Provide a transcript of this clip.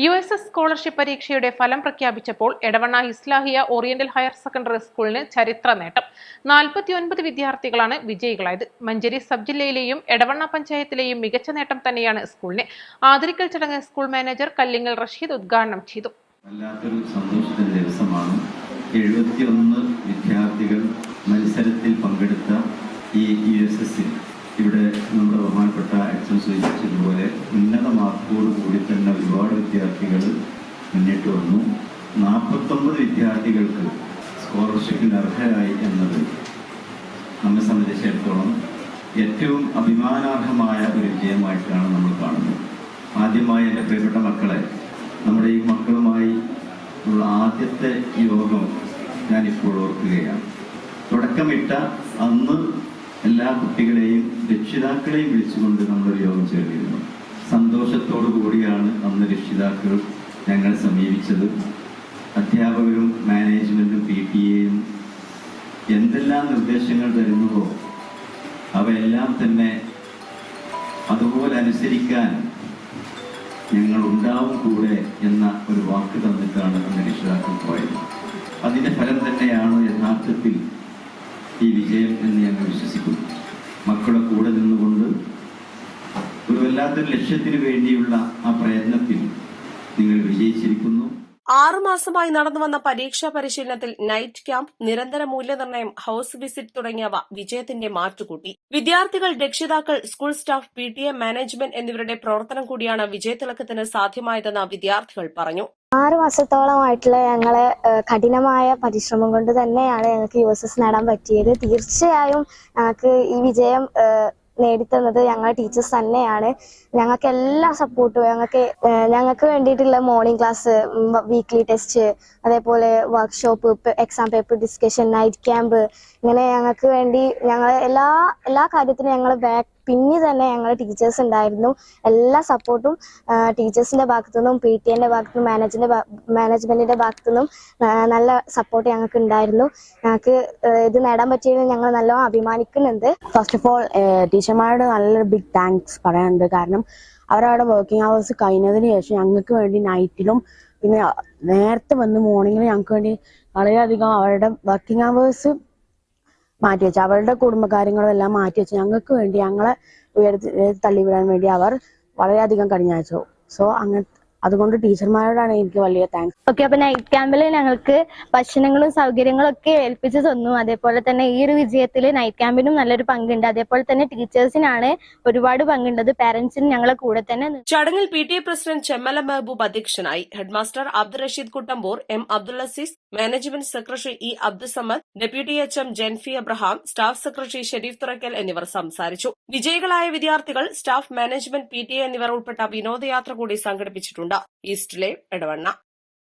USS scholarship പരീക്ഷയുടെ ഫലം പ്രഖ്യാപിച്ചപ്പോൾ Edavanna Islahiya oriental higher secondary സ്കൂളിന് ചരിത്ര നേട്ടം. 49 വിദ്യാർത്ഥികളാണ് വിജയികളായത്. മഞ്ചേരി സബ് ജില്ലയിലെയും എടവണ്ണ പഞ്ചായത്തിലെയും മികച്ച നേട്ടം തന്നെയാണ് സ്കൂളിന്. ആദരിക്കൽ ചടങ്ങ് സ്കൂൾ മാനേജർ കല്ലിങ്ങൽ റഷീദ് ഉദ്ഘാടനം ചെയ്തു. വല്ലാത്തൊരു സന്തോഷത്തിന്റെ ദിവസമാണ്. 71 വിദ്യാർത്ഥികൾ മത്സരത്തിൽ പങ്കെടുത്ത ഈ USSൽ ഇവിടെ നമ്മുടെ ബഹുമാനപ്പെട്ട അച്ഛൻ സൂചിപ്പിച്ചതുപോലെ ഉന്നത മാർക്കോട് കൂടി തന്നെ ഒരുപാട് വിദ്യാർത്ഥികൾ മുന്നിട്ട് വന്നു. 49 വിദ്യാർത്ഥികൾക്ക് സ്കോളർഷിപ്പിന് അർഹരായി എന്നത് നമ്മെ സംബന്ധിച്ചിടത്തോളം ഏറ്റവും അഭിമാനാർഹമായ ഒരു വിജയമായിട്ടാണ് നമ്മൾ കാണുന്നത്. ആദ്യമായി എൻ്റെ പ്രിയപ്പെട്ട മക്കളെ, നമ്മുടെ ഈ മക്കളുമായി ഉള്ള ആദ്യത്തെ യോഗം ഞാനിപ്പോൾ ഓർക്കുകയാണ്. തുടക്കമിട്ട അന്ന് എല്ലാ കുട്ടികളെയും രക്ഷിതാക്കളെയും വിളിച്ചുകൊണ്ട് നമ്മളൊരു യോഗം ചേർന്നിരുന്നു. സന്തോഷത്തോടു കൂടിയാണ് അന്ന് രക്ഷിതാക്കൾ ഞങ്ങളെ സമീപിച്ചത്. അധ്യാപകരും മാനേജ്മെൻറ്റും PTA-യും എന്തെല്ലാം നിർദ്ദേശങ്ങൾ തരുന്നുവോ അവയെല്ലാം തന്നെ അതുപോലെ അനുസരിക്കാൻ ഞങ്ങൾ ഉണ്ടാവും കൂടെ എന്ന ഒരു വാക്ക് തന്നിട്ടാണ് അന്ന് രക്ഷിതാക്കൾ പോയത്. അതിൻ്റെ ഫലം തന്നെയാണ് യഥാർത്ഥത്തിൽ ഈ വിജയം എന്ന് ഞങ്ങൾ വിശ്വസിക്കുന്നു. മക്കളെ കൂടെ നിന്നുകൊണ്ട് ഒരു വല്ലാത്തൊരു ലക്ഷ്യത്തിന് വേണ്ടിയുള്ള ആ പ്രയത്നത്തിൽ നിങ്ങൾ വിജയിച്ചിരിക്കുന്നു. 6 മാസമായി നടന്നുവന്ന പരീക്ഷാ പരിശീലനത്തിൽ നൈറ്റ് ക്യാമ്പ്, നിരന്തര മൂല്യനിർണ്ണയം, ഹൌസ് വിസിറ്റ് തുടങ്ങിയവ വിജയത്തിന്റെ മാറ്റുകൂട്ടി. വിദ്യാർത്ഥികൾ, രക്ഷിതാക്കൾ, സ്കൂൾ സ്റ്റാഫ്, PTA, മാനേജ്മെന്റ് എന്നിവരുടെ പ്രവർത്തനം കൂടിയാണ് വിജയത്തിളക്കത്തിന് സാധ്യമായതെന്ന് വിദ്യാർത്ഥികൾ പറഞ്ഞു. 6 മാസത്തോളമായിട്ടുള്ള ഞങ്ങളെ കഠിനമായ പരിശ്രമം കൊണ്ട് തന്നെയാണ് ഞങ്ങൾക്ക് USS നേടാൻ പറ്റിയത്. തീർച്ചയായും ഞങ്ങൾക്ക് ഈ വിജയം നേടിത്തന്നത് ഞങ്ങളുടെ ടീച്ചേഴ്സ് തന്നെയാണ്. ഞങ്ങൾക്ക് എല്ലാ സപ്പോർട്ടും, ഞങ്ങൾക്ക് വേണ്ടിയിട്ടുള്ള മോർണിംഗ് ക്ലാസ്, വീക്ക്ലി ടെസ്റ്റ്, അതേപോലെ workshop, exam paper discussion, night camp, ഇങ്ങനെ ഞങ്ങൾക്ക് വേണ്ടി ഞങ്ങളെ എല്ലാ കാര്യത്തിനും ഞങ്ങൾ പിന്നെ തന്നെ ഞങ്ങളുടെ ടീച്ചേഴ്സ് ഉണ്ടായിരുന്നു. എല്ലാ സപ്പോർട്ടും ടീച്ചേഴ്സിന്റെ ഭാഗത്തുനിന്നും PTA-ന്റെ ഭാഗത്തുനിന്നും മാനേജ്മെന്റിന്റെ ഭാഗത്തുനിന്നും നല്ല സപ്പോർട്ട് ഞങ്ങൾക്ക് ഉണ്ടായിരുന്നു. ഞങ്ങൾക്ക് ഇത് നേടാൻ പറ്റിയതിൽ ഞങ്ങൾ നല്ലോണം അഭിമാനിക്കുന്നുണ്ട്. ഫസ്റ്റ് ഓഫ് ഓൾ ടീച്ചർമാരോട് നല്ലൊരു ബിഗ് താങ്ക്സ് പറയാനുണ്ട്. കാരണം അവരവിടെ വർക്കിംഗ് അവേഴ്സ് കഴിഞ്ഞതിന് ശേഷം ഞങ്ങൾക്ക് വേണ്ടി നൈറ്റിലും പിന്നെ നേരത്തെ വന്ന് മോർണിംഗിലും ഞങ്ങൾക്ക് വേണ്ടി വളരെയധികം അവരുടെ വർക്കിംഗ് അവേഴ്സ് മാറ്റിവെച്ചു, അവരുടെ കുടുംബകാര്യങ്ങളും എല്ലാം മാറ്റിവെച്ച് ഞങ്ങൾക്ക് വേണ്ടി ഞങ്ങളെ തള്ളിവിടാൻ വേണ്ടി അവർ വളരെയധികം കഠിനാച്ചു. സോ അതുകൊണ്ട് ടീച്ചർമാരോടാണ് എനിക്ക് വലിയ താങ്ക്സ്. ഓക്കെ, അപ്പൊ നൈറ്റ് ക്യാമ്പിൽ ഞങ്ങൾക്ക് ഭക്ഷണങ്ങളും സൗകര്യങ്ങളും ഒക്കെ ഏൽപ്പിച്ചു തന്നു. അതേപോലെ തന്നെ ഈ ഒരു വിജയത്തിൽ നൈറ്റ് ക്യാമ്പിനും നല്ലൊരു പങ്കുണ്ട്. അതേപോലെ തന്നെ ടീച്ചേഴ്സിനാണ് ഒരുപാട് പങ്കുണ്ടത്. പാരന്റ്സിന് ഞങ്ങളെ കൂടെ തന്നെ. ചടങ്ങിൽ PTA പ്രസിഡന്റ് ചെമ്മല മെഹബൂബ് അധ്യക്ഷനായി. Headmaster Abdul Rasheed Kuttampoor, M. Abdul Azeez, management secretary E. Abdussamad, deputy HM Jenfi Abraham, staff secretary Sharif Thurakkal എന്നിവർ സംസാരിച്ചു. വിജയികളായ വിദ്യാർത്ഥികൾ, സ്റ്റാഫ്, മാനേജ്മെന്റ്, PTA എന്നിവർ ഉൾപ്പെട്ട വിനോദയാത്ര കൂടി സംഘടിപ്പിച്ചിട്ടുണ്ട്. East live, Edavanna.